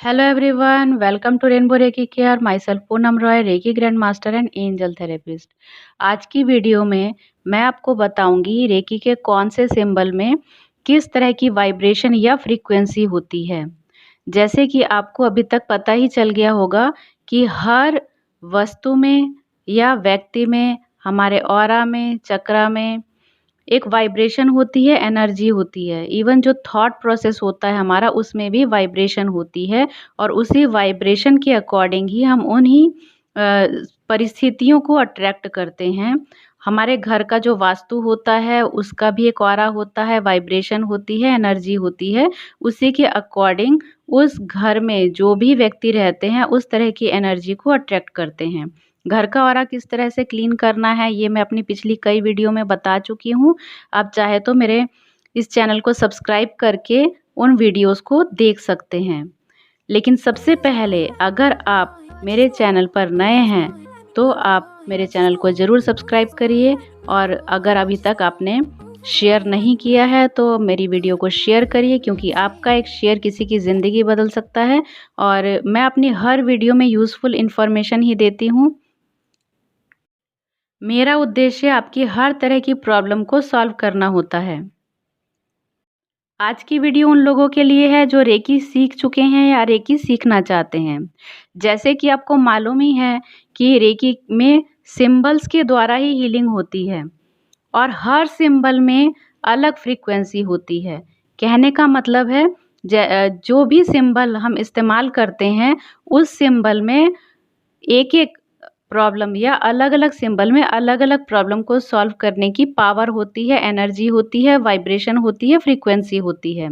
Hello everyone, welcome to Rainbow Reiki Care. Myself Poonam Roy, reiki grand master and angel therapist. आज की video में मैं आपको बताऊंगी रेकी के कौन से सिंबल में किस तरह की वाइब्रेशन या फ्रीक्वेंसी होती है। जैसे कि आपको अभी तक पता ही चल गया होगा कि हर वस्तु में या व्यक्ति में, हमारे ऑरा में, चक्रा में एक वाइब्रेशन होती है, एनर्जी होती है। इवन जो थॉट प्रोसेस होता है हमारा, उसमें भी वाइब्रेशन होती है और उसी वाइब्रेशन के अकॉर्डिंग ही हम उन्हीं परिस्थितियों को अट्रैक्ट करते हैं। हमारे घर का जो वास्तु होता है उसका भी एक ऑरा होता है, वाइब्रेशन होती है, एनर्जी होती है। उसी के अकॉर्डिंग उस घर में जो भी व्यक्ति रहते हैं उस तरह की एनर्जी को अट्रैक्ट करते हैं। घर का ऑरा किस तरह से क्लीन करना है ये मैं अपनी पिछली कई वीडियो में बता चुकी हूँ। आप चाहे तो मेरे इस चैनल को सब्सक्राइब करके उन वीडियोस को देख सकते हैं। लेकिन सबसे पहले अगर आप मेरे चैनल पर नए हैं तो आप मेरे चैनल को ज़रूर सब्सक्राइब करिए, और अगर अभी तक आपने शेयर नहीं किया है तो मेरी वीडियो को शेयर करिए, क्योंकि आपका एक शेयर किसी की ज़िंदगी बदल सकता है। और मैं अपनी हर वीडियो में यूज़फुल इन्फॉर्मेशन ही देती हूँ। मेरा उद्देश्य आपकी हर तरह की प्रॉब्लम को सॉल्व करना होता है। आज की वीडियो उन लोगों के लिए है जो रेकी सीख चुके हैं या रेकी सीखना चाहते हैं। जैसे कि आपको मालूम ही है कि रेकी में सिंबल्स के द्वारा ही हीलिंग होती है और हर सिंबल में अलग फ्रीक्वेंसी होती है। कहने का मतलब है जो भी सिंबल हम इस्तेमाल करते हैं उस सिंबल में एक एक प्रॉब्लम या अलग अलग सिंबल में अलग अलग प्रॉब्लम को सॉल्व करने की पावर होती है, एनर्जी होती है, वाइब्रेशन होती है, फ्रीक्वेंसी होती है।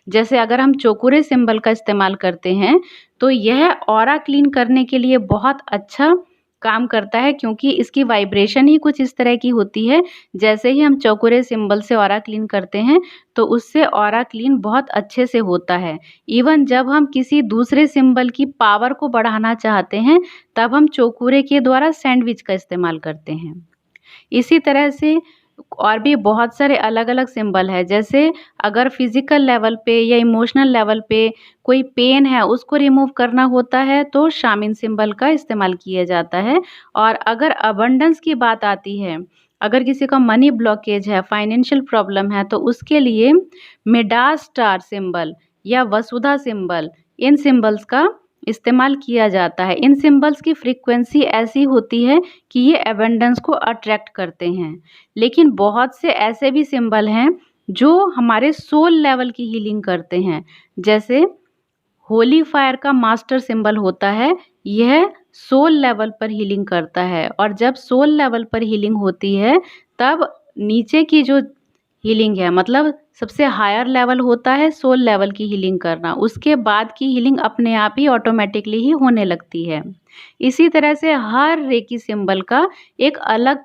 जैसे अगर हम चौकुरे सिंबल का इस्तेमाल करते हैं तो यह ऑरा क्लीन करने के लिए बहुत अच्छा काम करता है, क्योंकि इसकी वाइब्रेशन ही कुछ इस तरह की होती है। जैसे ही हम चौकुरे सिंबल से ऑरा क्लीन करते हैं तो उससे ऑरा क्लीन बहुत अच्छे से होता है। इवन जब हम किसी दूसरे सिंबल की पावर को बढ़ाना चाहते हैं तब हम चौकुरे के द्वारा सैंडविच का इस्तेमाल करते हैं। इसी तरह से और भी बहुत सारे अलग अलग सिंबल है। जैसे अगर फिजिकल लेवल पे या इमोशनल लेवल पे कोई पेन है उसको रिमूव करना होता है तो शामिन सिंबल का इस्तेमाल किया जाता है। और अगर अबंडेंस की बात आती है, अगर किसी का मनी ब्लॉकेज है, फाइनेंशियल प्रॉब्लम है, तो उसके लिए मिडास स्टार सिंबल या वसुधा सिंबल, इन सिंबल्स का इस्तेमाल किया जाता है। इन सिंबल्स की फ्रीक्वेंसी ऐसी होती है कि ये एबंडेंस को अट्रैक्ट करते हैं। लेकिन बहुत से ऐसे भी सिंबल हैं जो हमारे सोल लेवल की हीलिंग करते हैं। जैसे होली फायर का मास्टर सिंबल होता है, यह सोल लेवल पर हीलिंग करता है। और जब सोल लेवल पर हीलिंग होती है तब नीचे की जो हीलिंग है, मतलब सबसे हायर लेवल होता है सोल लेवल की हीलिंग करना, उसके बाद की हीलिंग अपने आप ही ऑटोमेटिकली ही होने लगती है। इसी तरह से हर रेकी सिंबल का एक अलग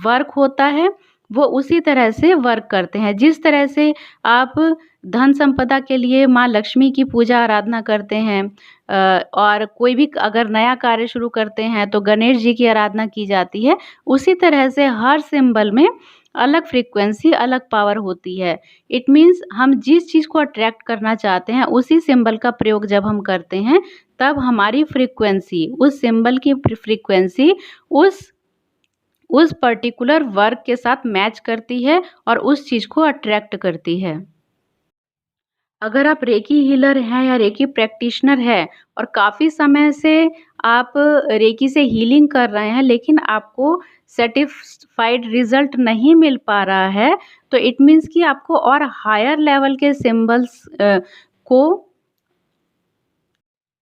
वर्क होता है, वो उसी तरह से वर्क करते हैं। जिस तरह से आप धन संपदा के लिए माँ लक्ष्मी की पूजा आराधना करते हैं, और कोई भी अगर नया कार्य शुरू करते हैं तो गणेश जी की आराधना की जाती है, उसी तरह से हर सिंबल में अलग फ्रीक्वेंसी, अलग पावर होती है। इट मीन्स हम जिस चीज़ को अट्रैक्ट करना चाहते हैं उसी सिंबल का प्रयोग जब हम करते हैं तब हमारी फ्रीक्वेंसी, उस सिंबल की फ्रीक्वेंसी उस पर्टिकुलर वर्क के साथ मैच करती है और उस चीज़ को अट्रैक्ट करती है। अगर आप रेकी हीलर हैं या रेकी प्रैक्टिशनर हैं और काफ़ी समय से आप रेकी से हीलिंग कर रहे हैं लेकिन आपको सेटिस्फाइड रिजल्ट नहीं मिल पा रहा है, तो इट मीन्स कि आपको और हायर लेवल के सिंबल्स को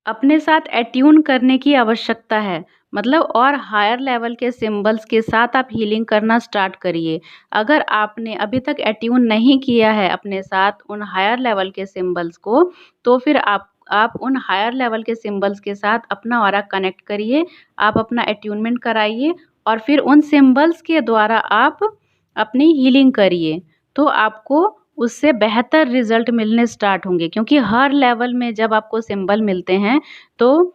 अपने साथ एट्यून करने की आवश्यकता है। मतलब और हायर लेवल के सिंबल्स के साथ आप हीलिंग करना स्टार्ट करिए। अगर आपने अभी तक एट्यून नहीं किया है अपने साथ उन हायर लेवल के सिंबल्स को, तो फिर आप उन हायर लेवल के सिंबल्स के साथ अपना ऑरा कनेक्ट करिए, आप अपना एट्यूनमेंट कराइए और फिर उन सिंबल्स के द्वारा आप अपनी हीलिंग करिए। तो आपको उससे बेहतर रिज़ल्ट मिलने स्टार्ट होंगे, क्योंकि हर लेवल में जब आपको सिंबल मिलते हैं तो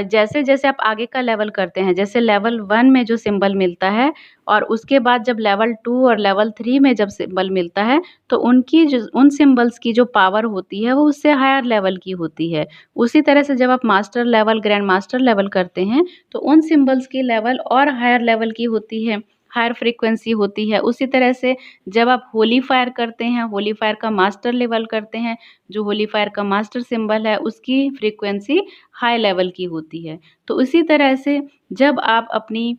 जैसे जैसे आप आगे का लेवल करते हैं, जैसे लेवल 1 में जो सिंबल मिलता है और उसके बाद जब लेवल 2 और लेवल 3 में जब सिंबल मिलता है, तो उनकी जो उन सिंबल्स की जो पावर होती है, वो उससे हायर लेवल की होती है। उसी तरह से जब आप master level, grand master level करते हैं, तो उन सिंबल्स की लेवल और हायर लेवल की होती है, हायर फ्रीक्वेंसी होती है। उसी तरह से जब आप होली फायर करते हैं, होली फायर का मास्टर लेवल करते हैं, जो होली फायर का मास्टर सिंबल है, उसकी फ्रीक्वेंसी हाई लेवल की होती है। तो उसी तरह से जब आप अपनी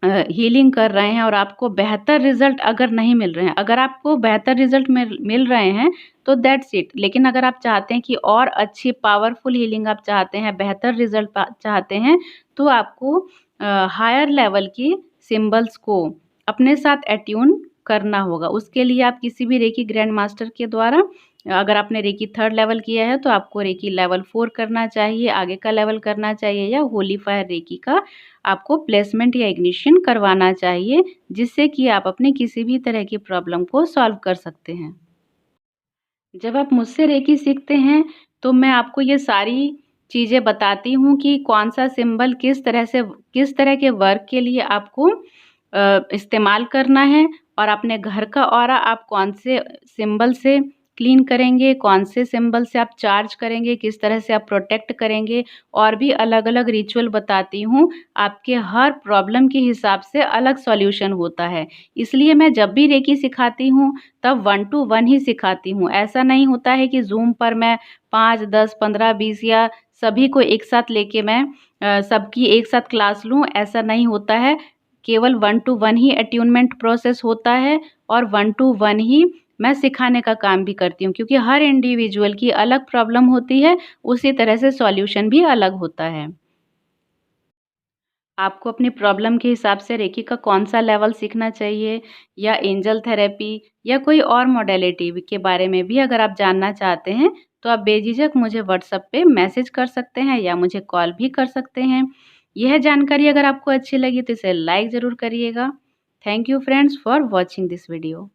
हीलिंग कर रहे हैं और आपको बेहतर रिज़ल्ट अगर नहीं मिल रहे हैं, अगर आपको बेहतर रिज़ल्ट मिल रहे हैं, तो दैट्स इट। लेकिन अगर आप चाहते हैं कि और अच्छी पावरफुल हीलिंग आप चाहते हैं, बेहतर रिज़ल्ट चाहते हैं, तो आपको हायर लेवल की सिंबल्स को अपने साथ एट्यून करना होगा। उसके लिए आप किसी भी रेकी ग्रैंड मास्टर के द्वारा, अगर आपने रेकी 3rd लेवल किया है, तो आपको रेकी लेवल 4 करना चाहिए, आगे का लेवल करना चाहिए, या होली फायर रेकी का आपको प्लेसमेंट या इग्निशन करवाना चाहिए, जिससे कि आप अपनी किसी भी तरह की प्रॉब्लम को सॉल्व कर सकते हैं। जब आप मुझसे रेकी सीखते हैं, तो मैं आपको ये सारी चीज़ें बताती हूँ कि कौन-सा सिंबल किस तरह के वर्क के लिए आपको इस्तेमाल करना है, और अपने घर का ऑरा आप कौन से सिंबल से क्लीन करेंगे, कौन से सिंबल से आप चार्ज करेंगे, किस तरह से आप प्रोटेक्ट करेंगे, और भी अलग-अलग रिचुअल बताती हूँ। आपके हर प्रॉब्लम के हिसाब से अलग सॉल्यूशन होता है। इसलिए मैं जब भी रेकी सिखाती हूँ, तब 1 टू 1 ही सिखाती हूँ। ऐसा नहीं होता है कि ज़ूम पर मैं 5, 10, 15, 20 या सभी को एक साथ लेके मैं सबकी एक साथ क्लास लूँ, ऐसा नहीं होता है। केवल 1 टू 1 ही अट्यूनमेंट प्रोसेस होता है, और 1 टू 1 ही मैं सिखाने का काम भी करती हूँ, क्योंकि हर इंडिविजुअल की अलग प्रॉब्लम होती है, उसी तरह से सॉल्यूशन भी अलग होता है। आपको अपनी प्रॉब्लम के हिसाब से रेकी का कौन-सा लेवल सीखना चाहिए, या एंजल थेरेपी, या कोई और मॉडलिटी के बारे में भी अगर आप जानना चाहते हैं, तो आप बेझिझक मुझे व्हाट्सएप पे मैसेज कर सकते हैं या मुझे कॉल भी कर सकते हैं। यह जानकारी अगर आपको अच्छी लगी तो इसे लाइक ज़रूर करिएगा। Thank you friends for watching this video.